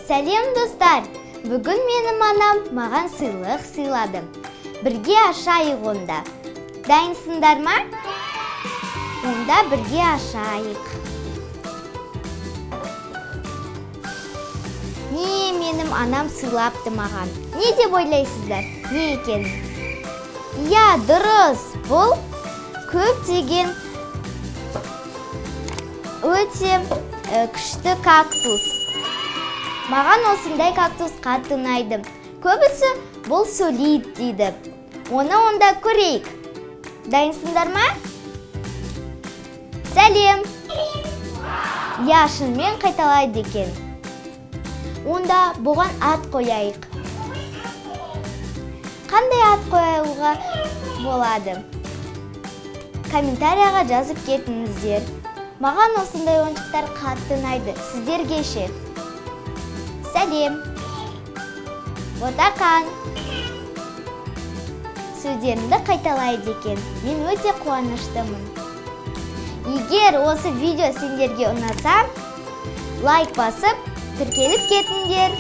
Сәлем достар! Бүгін менің анам маған сыйлық сыйлады. Бірге ашайық онда. Дайынсыңдар ма? Онда бірге ашайық. Не менің анам сыйлапты маған? Не деп ойлайсыздар? Не екен? Я, дұрыс. Бұл көптеген өте күшті кактус. Маған осындай кактус қатты ұнайды. Көбісі бұл сөйлейді дейді. Оны онда көрейік. Дайынсыңдар ма? Сәлем! Я, шынымен қайталайды екен. Онда бұған ат қояйық. Қандай ат қоюға болады? Комментарияға жазып кетіңіздер. Маған осындай ойыншықтар қатты ұнайды. Сіздерге ше? Сәлем! Отақан! Сөздерімді қайталайды екен. Мен өте қуаныштымын. Егер осы видео сендерге ұнаса, лайк басып, тіркеліп кетіңдер.